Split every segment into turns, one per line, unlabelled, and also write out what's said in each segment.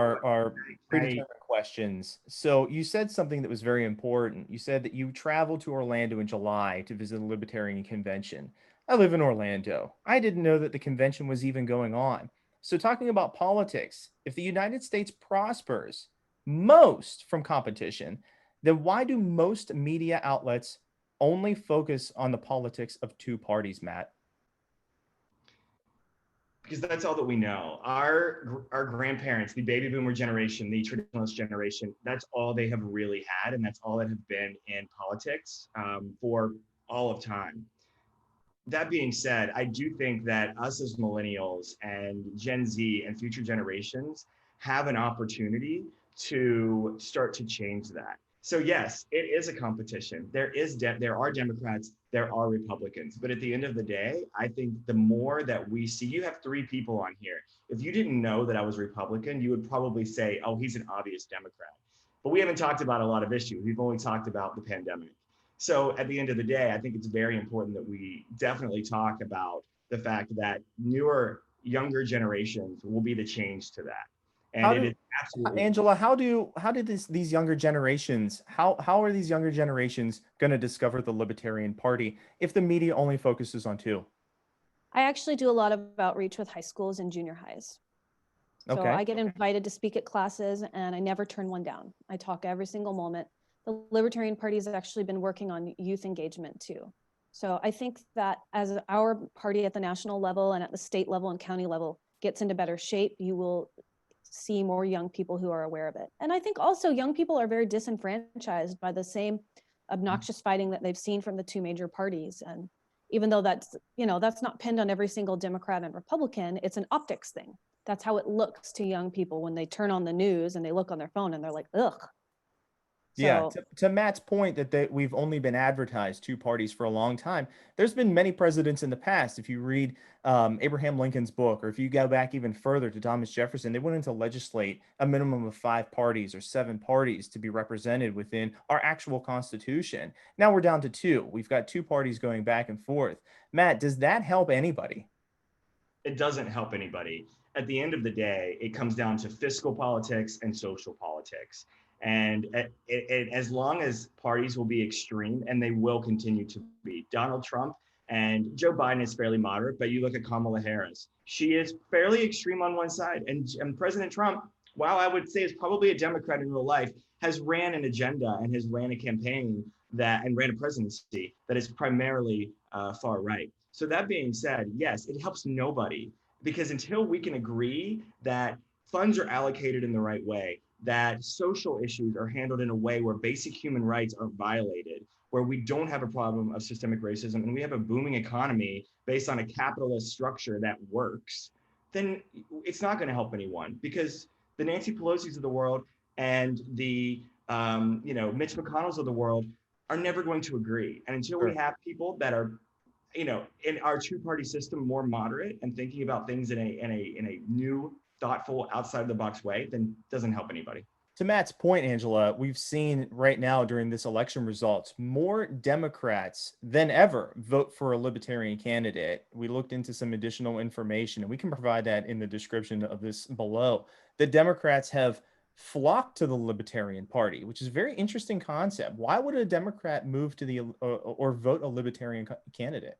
our
I
predetermined questions. So you said something that was very important. You said that you traveled to Orlando in July to visit the Libertarian Convention. I live in Orlando. I didn't know that the convention was even going on. So talking about politics, if the United States prospers most from competition, then why do most media outlets only focus on the politics of two parties, Matt?
because that's all that we know. Our grandparents, the baby boomer generation, the traditionalist generation, that's all they have really had, and that's all that have been in politics for all of time. That being said, I do think that us as millennials and Gen Z and future generations have an opportunity to start to change that. So yes, it is a competition. There are Democrats, there are Republicans, but at the end of the day, I think the more that we see, you have three people on here. If you didn't know that I was Republican, you would probably say, "Oh, he's an obvious Democrat." But we haven't talked about a lot of issues. We've only talked about the pandemic. So at the end of the day, I think it's very important that we definitely talk about the fact that newer, younger generations will be the change to that. And
How
it
do
is absolutely
Angela, how did these younger generations how are these younger generations going to discover the Libertarian Party if the media only focuses on two?
I actually do a lot of outreach with high schools and junior highs. So
Okay.
I get invited to speak at classes and I never turn one down. I talk every single moment. The Libertarian Party has actually been working on youth engagement too. So I think that as our party at the national level and at the state level and county level gets into better shape, you will see more young people who are aware of it. And I think also young people are very disenfranchised by the same obnoxious fighting that they've seen from the two major parties. And even though that's not pinned on every single Democrat and Republican, it's an optics thing. That's how it looks to young people when they turn on the news and they look on their phone and they're like, ugh.
Yeah,
So
to Matt's point that we've only been advertised two parties for a long time. There's been many presidents in the past. If you read Abraham Lincoln's book, or if you go back even further to Thomas Jefferson, they wanted to legislate a minimum of five parties or seven parties to be represented within our actual Constitution. Now we're down to two. We've got two parties going back and forth. Matt, does that help anybody?
it doesn't help anybody. At the end of the day, it comes down to fiscal politics and social politics. And as long as parties will be extreme, and they will continue to be, Donald Trump and Joe Biden is fairly moderate, but you look at Kamala Harris, she is fairly extreme on one side. And President Trump, while I would say is probably a Democrat in real life, has ran an agenda and has ran a campaign that and ran a presidency that is primarily far right. So that being said, yes, it helps nobody because until we can agree that funds are allocated in the right way, that social issues are handled in a way where basic human rights are violated, where we don't have a problem of systemic racism and we have a booming economy based on a capitalist structure that works, then it's not going to help anyone because the Nancy Pelosi's of the world and the Mitch McConnell's of the world are never going to agree. And until we
Sure.
have people that are in our two-party system more moderate and thinking about things in a new, thoughtful, outside of the box way, then doesn't help anybody.
To Matt's point, Angela, we've seen right now during this election results more Democrats than ever vote for a libertarian candidate. We looked into some additional information, and we can provide that in the description of this below. The Democrats have flocked to the Libertarian Party, which is a very interesting concept. Why would a Democrat move to the or vote a Libertarian candidate?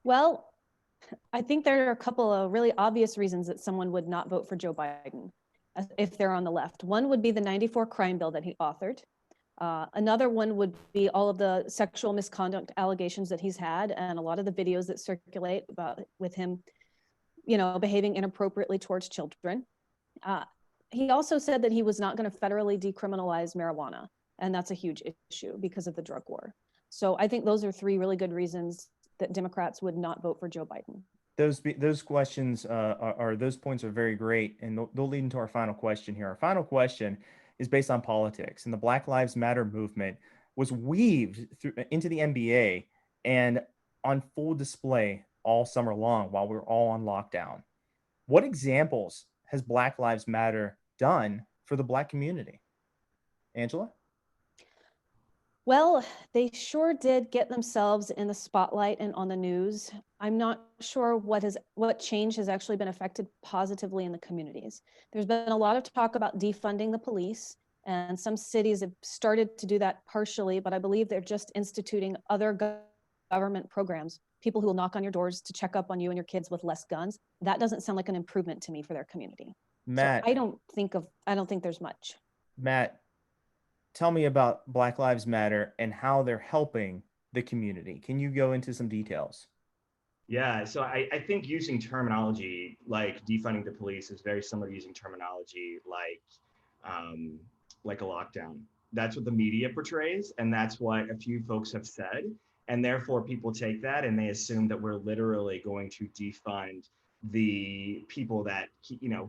well, I think there are a couple of really obvious reasons that someone would not vote for Joe Biden if they're on the left. One would be the 94 crime bill that he authored. Another one would be all of the sexual misconduct allegations that he's had and a lot of the videos that circulate about with him, behaving inappropriately towards children. Uh, he also said that he was not going to federally decriminalize marijuana, and that's a huge issue because of the drug war. So I think those are three really good reasons that Democrats would not vote for Joe Biden.
Those questions are those points are very great, and they'll lead into our final question here. Our final question is based on politics, and the Black Lives Matter movement was weaved through into the NBA and on full display all summer long while we were all on lockdown. What examples has Black Lives Matter done for the Black community, Angela?
Well, they sure did get themselves in the spotlight and on the news. I'm not sure what change has actually been affected positively in the communities. There's been a lot of talk about defunding the police, and some cities have started to do that partially, but I believe they're just instituting other government programs, people who will knock on your doors to check up on you and your kids with less guns. That doesn't sound like an improvement to me for their community. So
Matt,
I don't think there's much.
Matt, tell me about Black Lives Matter and how they're helping the community. Can you go into some details?
Yeah, so I think using terminology like defunding the police is very similar to using terminology um, like a lockdown. That's what the media portrays, and that's what a few folks have said. And therefore, people take that and they assume that we're literally going to defund the people that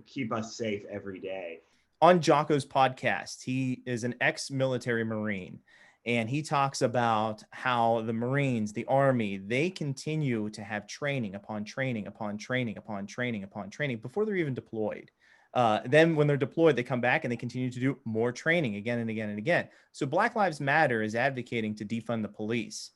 keep us safe every day.
On Jocko's podcast, he is an ex-military Marine, and he talks about how the Marines, the Army, they continue to have training upon training upon training upon training upon training before they're even deployed. Then when they're deployed, they come back and they continue to do more training again and again and again. So Black Lives Matter is advocating to defund the police.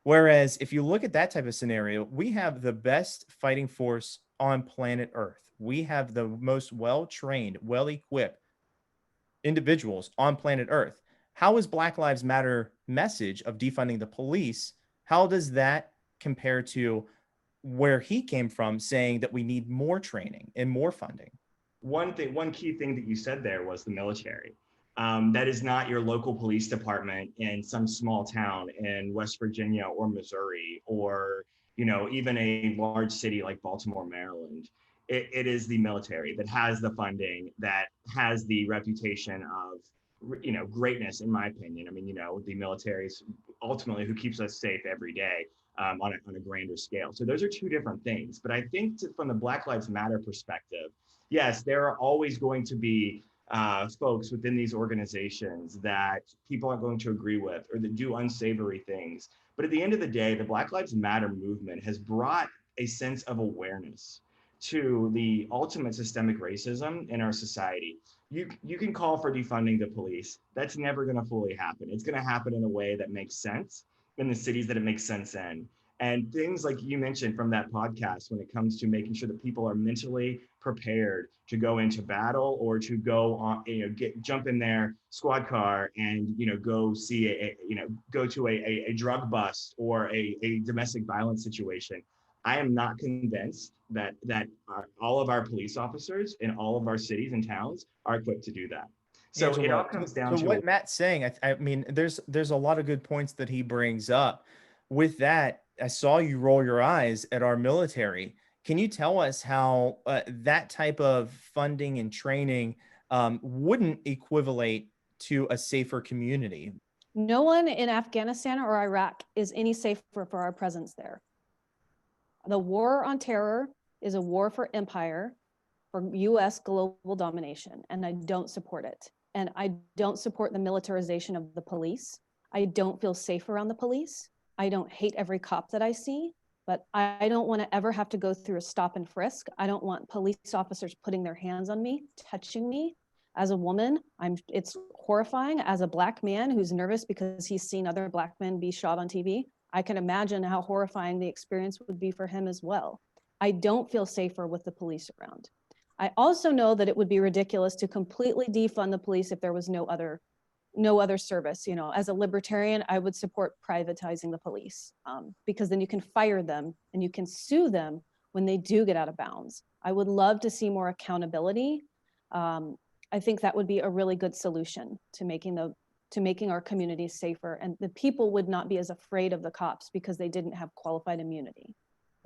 Whereas if you look at that type of scenario, we have the best fighting force on planet Earth. We have the most well-trained, well-equipped individuals on planet Earth. How is Black Lives Matter message of defunding the police? How does that compare to where he came from, saying that we need more training and more funding?
One key thing that you said there was the military. That is not your local police department in some small town in West Virginia or Missouri, or even a large city like Baltimore, Maryland. It is the military that has the funding, that has the reputation of greatness, in my opinion. I mean, the military is ultimately who keeps us safe every day, on a grander scale. So those are two different things. But I think from the Black Lives Matter perspective, yes, there are always going to be folks within these organizations that people aren't going to agree with or that do unsavory things. But at the end of the day, the Black Lives Matter movement has brought a sense of awareness to the ultimate systemic racism in our society. You can call for defunding the police. That's never going to fully happen. It's going to happen in a way that makes sense in the cities that it makes sense in. And things like you mentioned from that podcast, when it comes to making sure that people are mentally prepared to go into battle or to go on, jump in their squad car and, go see go to a drug bust or a domestic violence situation. I am not convinced that all of our police officers in all of our cities and towns are equipped to do that. So it all
Angela,
comes
to
down to
what Matt's saying, I mean, there's a lot of good points that he brings up. With that, I saw you roll your eyes at our military. Can you tell us how that type of funding and training wouldn't equivalent to a safer community?
No one in Afghanistan or Iraq is any safer for our presence there. The war on terror is a war for empire, for US global domination, and I don't support it. And I don't support the militarization of the police. I don't feel safe around the police. I don't hate every cop that I see, but I don't want to ever have to go through a stop and frisk. I don't want police officers putting their hands on me, touching me. As a woman, it's horrifying. As a Black man who's nervous because he's seen other Black men be shot on TV, I can imagine how horrifying the experience would be for him as well. I don't feel safer with the police around. I also know that it would be ridiculous to completely defund the police if there was no other service. As a libertarian, I would support privatizing the police, because then you can fire them and you can sue them when they do get out of bounds. I would love to see more accountability. I think that would be a really good solution to making our communities safer, and the people would not be as afraid of the cops because they didn't have qualified immunity.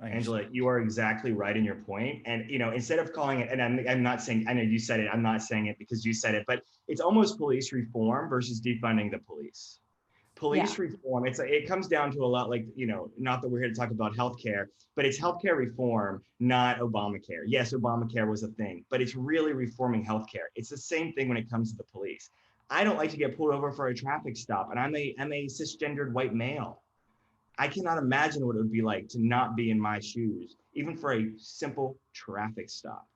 Angela, you are exactly right in your point. And instead of calling it, and I'm not saying, I know you said it, I'm not saying it because you said it, but it's almost police reform versus defunding the police.
Yeah.
Police reform, it comes down to a lot like, not that we're here to talk about healthcare, but it's healthcare reform, not Obamacare. Yes, Obamacare was a thing, but it's really reforming healthcare. It's the same thing when it comes to the police. I don't like to get pulled over for a traffic stop, and I'm a cisgendered white male. I cannot imagine what it would be like to not be in my shoes, even for a simple traffic stop,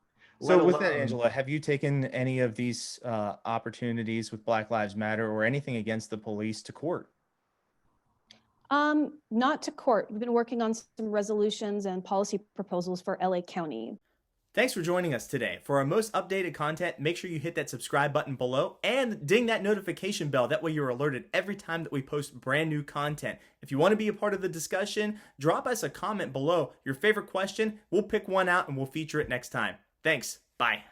So
let
with that,
alone.
Angela, have you taken any of these opportunities with Black Lives Matter or anything against the police to court?
Not to court. We've been working on some resolutions and policy proposals for LA County.
Thanks for joining us today. For our most updated content, make sure you hit that subscribe button below and ding that notification bell. That way you're alerted every time that we post brand new content. If you want to be a part of the discussion, drop us a comment below. Your favorite question, we'll pick one out and we'll feature it next time. Thanks. Bye.